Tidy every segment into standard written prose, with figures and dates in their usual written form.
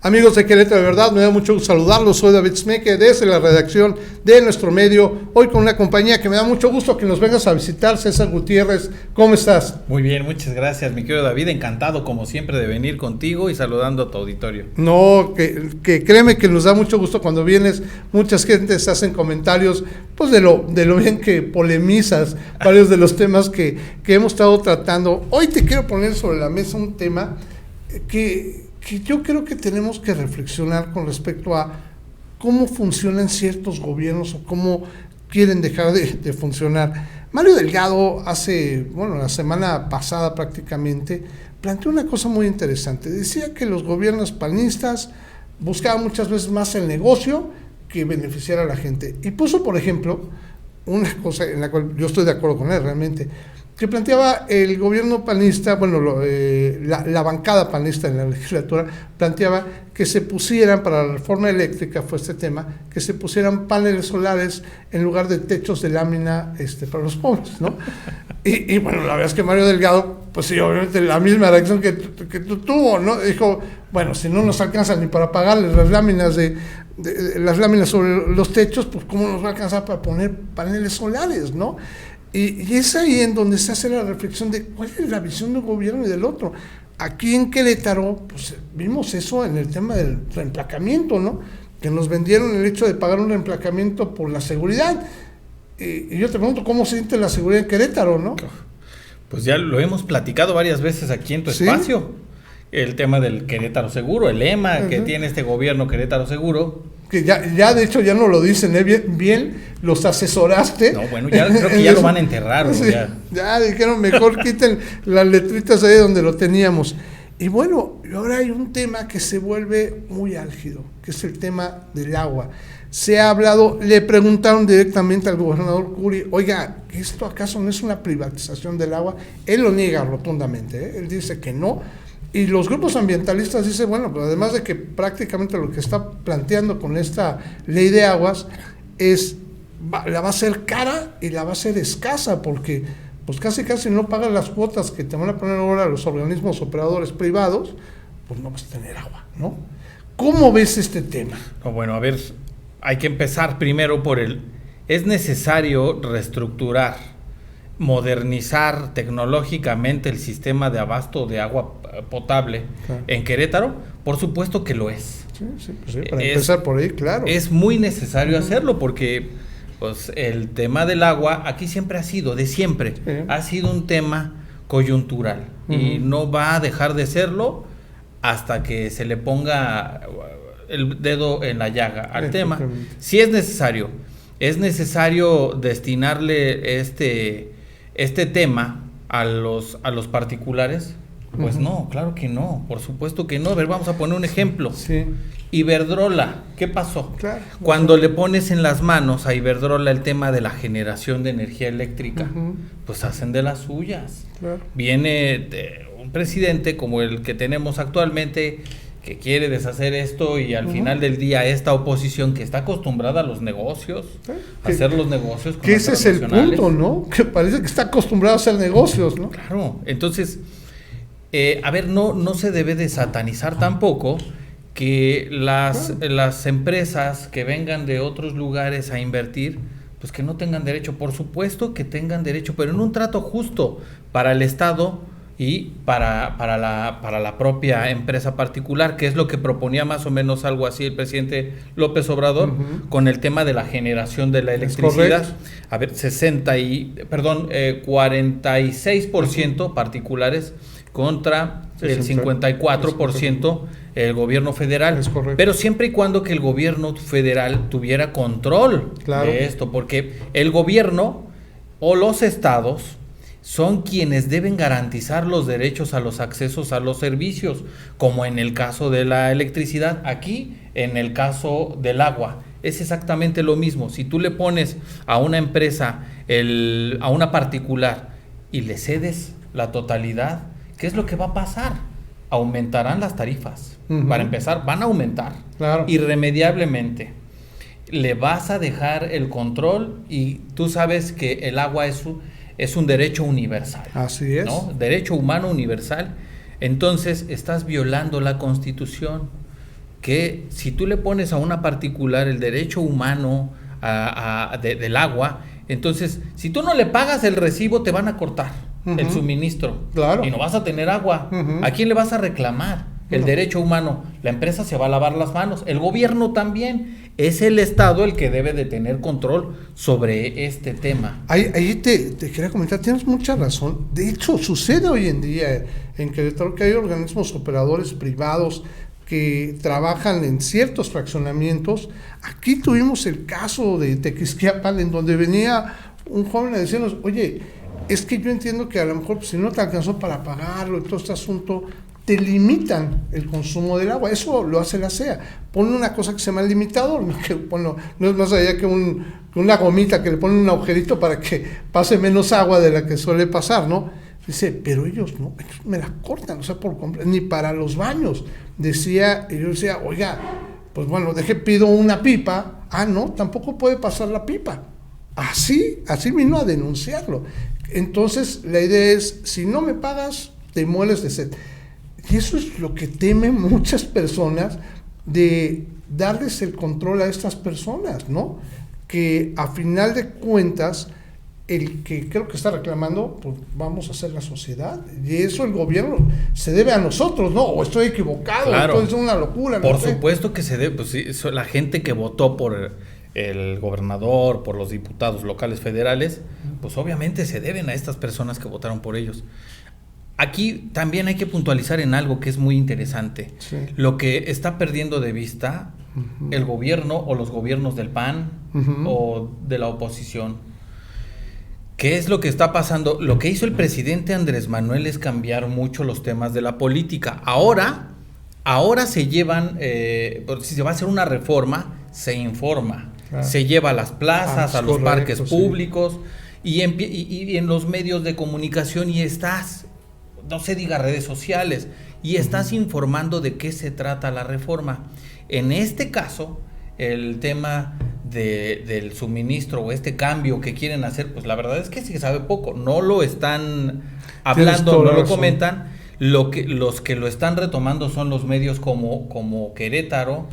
Amigos de Querétaro, de verdad, me da mucho gusto saludarlos. Soy David Smeke, desde la redacción de nuestro medio. Hoy con una compañía que me da mucho gusto que nos vengas a visitar, César Gutiérrez. ¿Cómo estás? Muy bien, muchas gracias, mi querido David. Encantado, como siempre, de venir contigo y saludando a tu auditorio. No, que créeme que nos da mucho gusto cuando vienes. Muchas gentes hacen comentarios, pues de lo bien que polemizas varios de los temas que hemos estado tratando. Hoy te quiero poner sobre la mesa un tema que yo creo que tenemos que reflexionar con respecto a cómo funcionan ciertos gobiernos o cómo quieren dejar de funcionar. Mario Delgado la semana pasada prácticamente, planteó una cosa muy interesante. Decía que los gobiernos panistas buscaban muchas veces más el negocio que beneficiar a la gente. Y puso, por ejemplo, una cosa en la cual yo estoy de acuerdo con él realmente, que planteaba el gobierno panista, la bancada panista en la legislatura, planteaba que se pusieran, para la reforma eléctrica fue este tema, que se pusieran paneles solares en lugar de techos de lámina para los pobres, ¿no? Y bueno, la verdad es que Mario Delgado, pues sí, obviamente la misma reacción que tú tuvo, ¿no? Dijo, bueno, si no nos alcanzan ni para pagarles las láminas las láminas sobre los techos, pues ¿cómo nos va a alcanzar para poner paneles solares, ¿no? Y es ahí en donde se hace la reflexión de cuál es la visión de un gobierno y del otro. Aquí en Querétaro, pues vimos eso en el tema del reemplacamiento, ¿no? Que nos vendieron el hecho de pagar un reemplacamiento por la seguridad. Y yo te pregunto, ¿cómo se siente la seguridad en Querétaro, no? Pues ya lo hemos platicado varias veces aquí en tu espacio. El tema del Querétaro Seguro, el lema que tiene este gobierno Querétaro Seguro. Que ya de hecho ya no lo dicen, bien los asesoraste. No, bueno, ya creo que ya lo van a enterrar. Sí, ya dijeron, mejor quiten las letritas ahí donde lo teníamos. Y bueno, ahora hay un tema que se vuelve muy álgido, que es el tema del agua. Se ha hablado, le preguntaron directamente al gobernador Curi, oiga, ¿esto acaso no es una privatización del agua? Él lo niega rotundamente, ¿eh? Él dice que no. Y los grupos ambientalistas dicen, bueno, pues además de que prácticamente lo que está planteando con esta ley de aguas la va a ser cara y la va a ser escasa, porque pues casi no pagan las cuotas que te van a poner ahora los organismos operadores privados, pues no vas a tener agua, ¿no? ¿Cómo ves este tema? No, bueno, a ver, hay que empezar primero es necesario reestructurar, modernizar tecnológicamente el sistema de abasto de agua potable en Querétaro. Por supuesto que lo es. Sí, para empezar por ahí, claro. Es muy necesario hacerlo porque pues, el tema del agua aquí siempre ha sido, de siempre, ha sido un tema coyuntural y no va a dejar de serlo hasta que se le ponga el dedo en la llaga al tema. Sí es necesario destinarle este tema a los particulares. Pues no, claro que no, por supuesto que no. A ver, vamos a poner un ejemplo. Sí. Iberdrola, ¿qué pasó? Claro. Cuando le pones en las manos a Iberdrola el tema de la generación de energía eléctrica, pues hacen de las suyas. Claro. Viene un presidente como el que tenemos actualmente que quiere deshacer esto y al final del día esta oposición que está acostumbrada a los negocios, a hacer los negocios con que ese es el punto, ¿no? Que parece que está acostumbrado a hacer negocios, ¿no? Claro, entonces, a ver, no se debe de satanizar tampoco que las empresas que vengan de otros lugares a invertir, pues que no tengan derecho. Por supuesto que tengan derecho, pero en un trato justo para el Estado y para la propia empresa particular, que es lo que proponía más o menos algo así el presidente López Obrador con el tema de la generación de la electricidad. A ver, 46% particulares contra el 54% el gobierno federal. Pero siempre y cuando que el gobierno federal tuviera control de esto, porque el gobierno o los estados son quienes deben garantizar los derechos a los accesos a los servicios, como en el caso de la electricidad, aquí en el caso del agua. Es exactamente lo mismo. Si tú le pones a una empresa, a una particular, y le cedes la totalidad, ¿qué es lo que va a pasar? Aumentarán las tarifas. Para empezar, van a aumentar irremediablemente. Le vas a dejar el control y tú sabes que el agua es un derecho universal. Así es. ¿No? Derecho humano universal. Entonces estás violando la Constitución. que si tú le pones a una particular el derecho humano del agua, entonces si tú no le pagas el recibo te van a cortar el suministro, claro, y no vas a tener agua. ¿A quién le vas a reclamar? El derecho humano. La empresa se va a lavar las manos, el gobierno también. Es el Estado el que debe de tener control sobre este tema. Ahí te quería comentar, tienes mucha razón. De hecho, sucede hoy en día en Querétaro que hay organismos operadores privados que trabajan en ciertos fraccionamientos. Aquí tuvimos el caso de Tequisquiapan, en donde venía un joven a decirnos, oye, es que yo entiendo que a lo mejor si no te alcanzó para pagarlo y todo este asunto, te limitan el consumo del agua. Eso lo hace la CEA. Pone una cosa que se llama el limitador, que, bueno, no es más allá que una gomita que le ponen un agujerito para que pase menos agua de la que suele pasar, ¿no? Dice, pero ellos no, ellos me la cortan, o sea, por completo, ni para los baños. Decía, y yo decía, oiga, pues bueno, pido una pipa. Ah, no, tampoco puede pasar la pipa. Así vino a denunciarlo. Entonces, la idea es, si no me pagas, te mueres de sed. Y eso es lo que temen muchas personas, de darles el control a estas personas, ¿no? Que a final de cuentas, el que creo que está reclamando, pues vamos a hacer la sociedad. Y eso el gobierno se debe a nosotros, ¿no? O estoy equivocado, claro, es una locura. Por supuesto que se debe, pues sí, la gente que votó por el gobernador, por los diputados locales federales, pues obviamente se deben a estas personas que votaron por ellos. Aquí también hay que puntualizar en algo que es muy interesante. Sí. Lo que está perdiendo de vista el gobierno o los gobiernos del PAN o de la oposición. ¿Qué es lo que está pasando? Lo que hizo el presidente Andrés Manuel es cambiar mucho los temas de la política. Ahora se llevan, si se va a hacer una reforma, se informa. Claro. Se lleva a las plazas, a los parques públicos, sí. y en los medios de comunicación, y no se diga redes sociales, y estás informando de qué se trata la reforma. En este caso, el tema del suministro o este cambio que quieren hacer, pues la verdad es que se sabe poco, no lo están hablando, no lo comentan. Los que lo están retomando son los medios como Querétaro,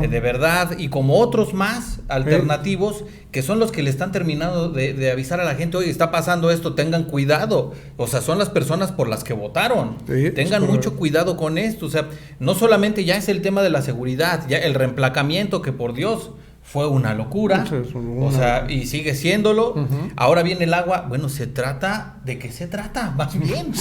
de verdad, y como otros más alternativos, que son los que le están terminando de avisar a la gente, oye, está pasando esto, tengan cuidado. O sea, son las personas por las que votaron. Sí, tengan mucho cuidado con esto. O sea, no solamente ya es el tema de la seguridad, ya el reemplacamiento, que por Dios fue una locura, o sea, y sigue siéndolo. Ahora viene el agua. Bueno, se trata, ¿de qué se trata? Más bien,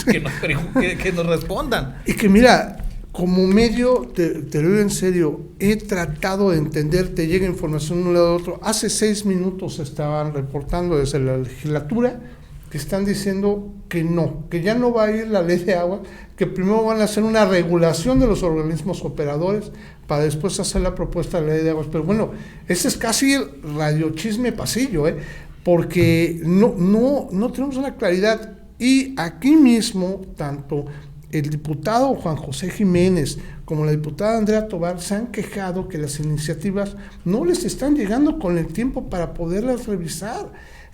que nos respondan. Y que mira, como medio, te lo digo en serio, he tratado de entender, te llega información de un lado a otro. Hace 6 minutos estaban reportando desde la legislatura que están diciendo que no, que ya no va a ir la ley de agua, que primero van a hacer una regulación de los organismos operadores para después hacer la propuesta de la ley de aguas. Pero bueno, ese es casi el radiochisme pasillo, porque no tenemos una claridad. Y aquí mismo, tanto el diputado Juan José Jiménez como la diputada Andrea Tobar se han quejado que las iniciativas no les están llegando con el tiempo para poderlas revisar,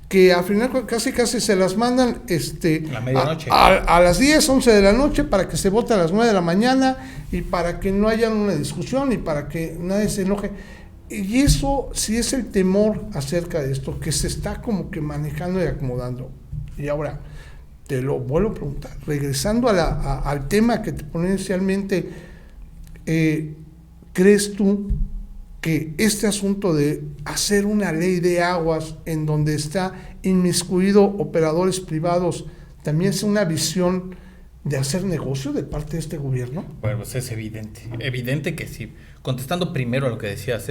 que al final casi se las mandan la medianoche. A las 10, 11 de la noche para que se vote a las 9 de la mañana y para que no haya una discusión y para que nadie se enoje. Y eso sí es el temor acerca de esto, que se está como que manejando y acomodando. Y ahora, te lo vuelvo a preguntar, regresando al tema que te ponía inicialmente, ¿crees tú que este asunto de hacer una ley de aguas en donde está inmiscuido operadores privados también es una visión de hacer negocio de parte de este gobierno? Bueno, pues es evidente que sí. Contestando primero a lo que decías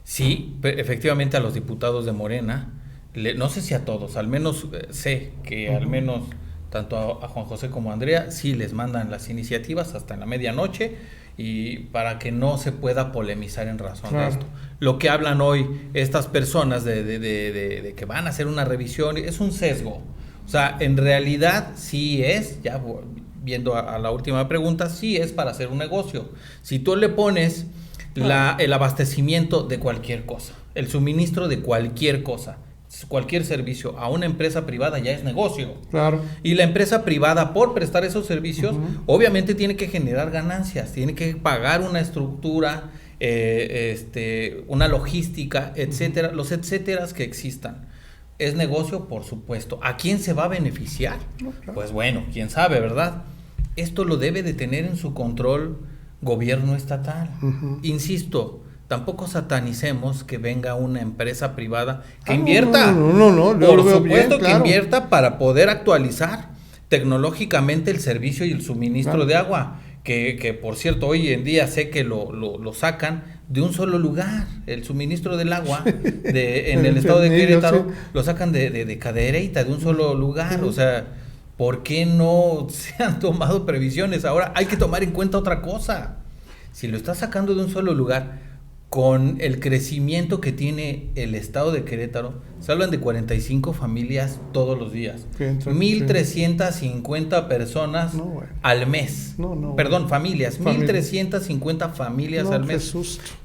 sí, efectivamente a los diputados de Morena, no sé si a todos, al menos sé que al menos tanto a Juan José como a Andrea sí les mandan las iniciativas hasta en la medianoche, y para que no se pueda polemizar en razón de esto. Lo que hablan hoy estas personas de que van a hacer una revisión es un sesgo. O sea, en realidad sí es, ya viendo a la última pregunta, sí es para hacer un negocio. Si tú le pones el abastecimiento de cualquier cosa, el suministro de cualquier cosa, cualquier servicio a una empresa privada, ya es negocio. Claro. Y la empresa privada, por prestar esos servicios, obviamente tiene que generar ganancias, tiene que pagar una estructura una logística, etcétera, los etcéteras que existan. ¿Es negocio? Por supuesto. ¿A quién se va a beneficiar? No, claro. Pues bueno, quién sabe, ¿verdad? Esto lo debe de tener en su control gobierno estatal. Insisto, tampoco satanicemos que venga una empresa privada que invierta. No, por supuesto bien, claro. Que invierta para poder actualizar tecnológicamente el servicio y el suministro de agua. Que por cierto, hoy en día sé que lo sacan de un solo lugar, el suministro del agua en el estado de Querétaro, lo sacan de Cadereyta, de un solo lugar. O sea, ¿por qué no se han tomado previsiones? Ahora hay que tomar en cuenta otra cosa. Si lo estás sacando de un solo lugar, con el crecimiento que tiene el estado de Querétaro, se hablan de 45 familias todos los días. 1,350 personas al mes. Familias. 1,350 familias al mes.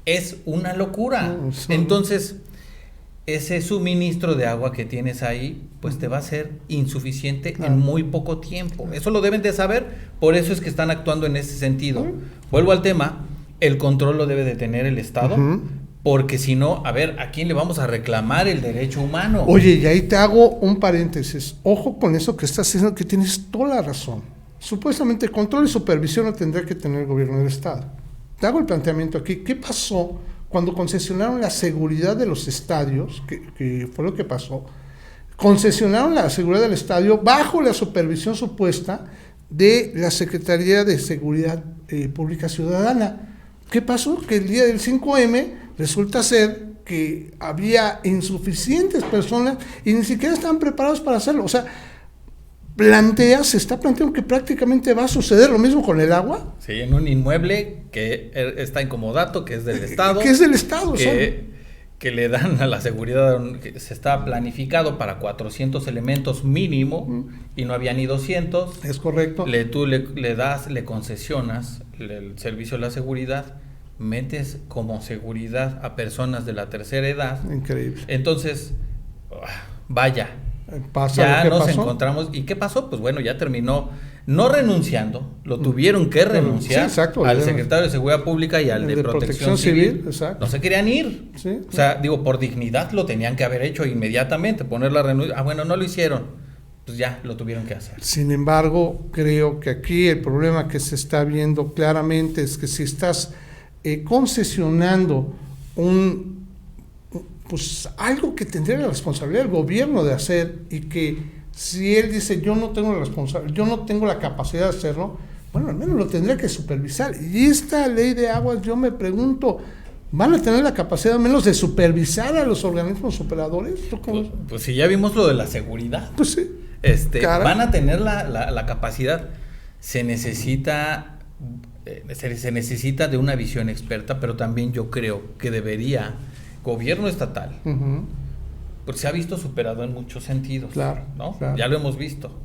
Es una locura. Entonces, ese suministro de agua que tienes ahí, pues te va a ser insuficiente en muy poco tiempo. Eso lo deben de saber, por eso es que están actuando en ese sentido. Vuelvo al tema. El control lo debe de tener el Estado, porque si no, a ver, ¿a quién le vamos a reclamar el derecho humano? Oye, y ahí te hago un paréntesis. Ojo con eso que estás diciendo, que tienes toda la razón. Supuestamente control y supervisión lo tendría que tener el gobierno del Estado. Te hago el planteamiento aquí. ¿Qué pasó cuando concesionaron la seguridad de los estadios? Que fue lo que pasó. Concesionaron la seguridad del estadio bajo la supervisión supuesta de la Secretaría de Seguridad Pública Ciudadana. ¿Qué pasó? Que el día del 5M resulta ser que había insuficientes personas y ni siquiera estaban preparados para hacerlo. O sea, se está planteando que prácticamente va a suceder lo mismo con el agua. Sí, en un inmueble que está en comodato, que es del Estado. Que es del Estado, que le dan a la seguridad, que se está planificado para 400 elementos mínimo, y no había ni 200. Es correcto. Tú le concesionas el servicio de la seguridad, metes como seguridad a personas de la tercera edad. Increíble. Entonces, vaya, ya nos encontramos. ¿Y qué pasó? Pues bueno, ya terminó no renunciando, lo tuvieron que renunciar al secretario de Seguridad Pública y al de Protección Civil. No se querían ir. Sí. O sea, por dignidad lo tenían que haber hecho inmediatamente, poner la renuncia. Bueno, no lo hicieron. Pues ya lo tuvieron que hacer. Sin embargo, creo que aquí el problema que se está viendo claramente es que si estás concesionando algo que tendría la responsabilidad del gobierno de hacer, y que si él dice yo no tengo la capacidad de hacerlo, bueno, al menos lo tendría que supervisar. Y esta ley de aguas, yo me pregunto, ¿van a tener la capacidad al menos de supervisar a los organismos operadores? Pues si ya vimos lo de la seguridad. Pues sí. Van a tener la capacidad. Se necesita de una visión experta, pero también yo creo que debería gobierno estatal, porque se ha visto superado en muchos sentidos, ¿no? Claro. Ya lo hemos visto.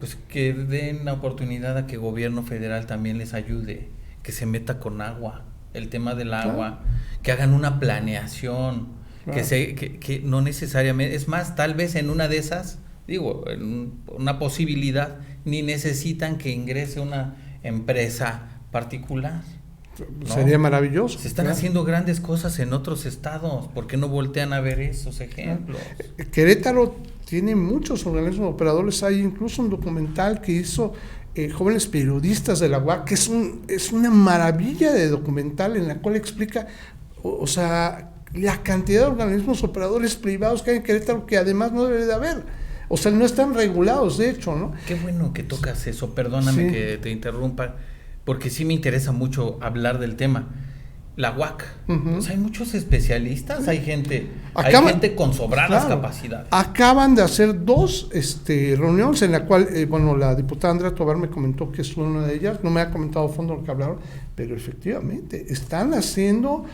Pues que den la oportunidad a que gobierno federal también les ayude, que se meta con agua, el tema del agua, que hagan una planeación, que no necesariamente, es más, tal vez en una de esas, en una posibilidad, ni necesitan que ingrese una empresa particular. ¿no? Sería maravilloso. Se están haciendo grandes cosas en otros estados. ¿Por qué no voltean a ver esos ejemplos? Querétaro tiene muchos organismos operadores. Hay incluso un documental que hizo Jóvenes Periodistas de la UAC, que es una maravilla de documental en la cual explica, o sea, la cantidad de organismos operadores privados que hay en Querétaro, que además no debe de haber. O sea, no están regulados, de hecho, ¿no? Qué bueno que tocas eso. Perdóname que te interrumpa, porque sí me interesa mucho hablar del tema. La UAC, pues hay muchos especialistas, hay gente con sobradas capacidades. Acaban de hacer 2 reuniones en la cual, la diputada Andrea Tobar me comentó que es una de ellas, no me ha comentado a fondo lo que hablaron, pero efectivamente están haciendo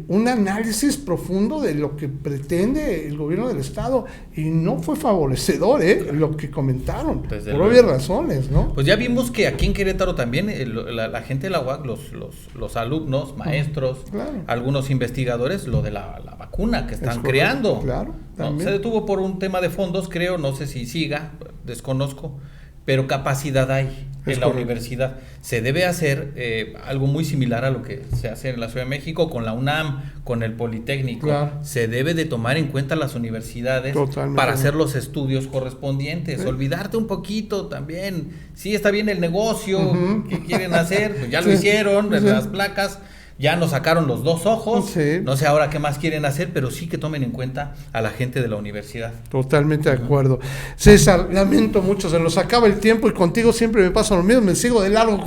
un análisis profundo de lo que pretende el gobierno del estado, y no fue favorecedor lo que comentaron, por obvias razones, ¿no? Pues ya vimos que aquí en Querétaro también la gente de la UAC, los alumnos, maestros, algunos investigadores, lo de la vacuna que están creando. Claro, ¿no? Se detuvo por un tema de fondos, creo, no sé si siga, desconozco, pero capacidad hay en la universidad. Se debe hacer algo muy similar a lo que se hace en la Ciudad de México con la UNAM, con el Politécnico. Claro. Se debe de tomar en cuenta las universidades para hacer los estudios correspondientes. Olvidarte un poquito también. Sí, está bien el negocio que quieren hacer, pues ya lo hicieron, las placas. Ya nos sacaron los 2 ojos, no sé ahora qué más quieren hacer, pero sí que tomen en cuenta a la gente de la universidad. Totalmente de acuerdo. César, lamento mucho, se nos acaba el tiempo y contigo siempre me pasa lo mismo, me sigo de largo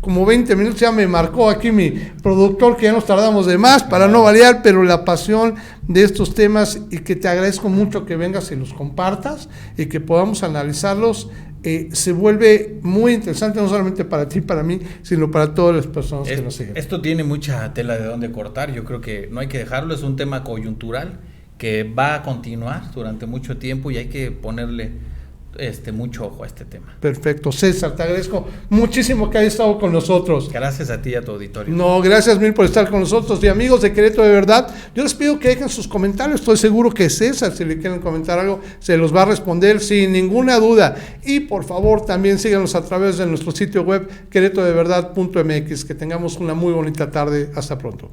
como 20 minutos, ya me marcó aquí mi productor que ya nos tardamos de más para no variar, pero la pasión de estos temas y que te agradezco mucho que vengas y los compartas y que podamos analizarlos. Se vuelve muy interesante, no solamente para ti, para mí, sino para todas las personas que nos siguen. Esto tiene mucha tela de dónde cortar, yo creo que no hay que dejarlo, es un tema coyuntural que va a continuar durante mucho tiempo y hay que ponerle mucho ojo a este tema. Perfecto, César, te agradezco muchísimo que hayas estado con nosotros. Gracias a ti y a tu auditorio. No, gracias mil por estar con nosotros. Y amigos de Querétaro de Verdad, yo les pido que dejen sus comentarios. Estoy seguro que César, si le quieren comentar algo, se los va a responder sin ninguna duda. Y por favor, también síganos a través de nuestro sitio web queretodeverdad.mx. Que tengamos una muy bonita tarde. Hasta pronto.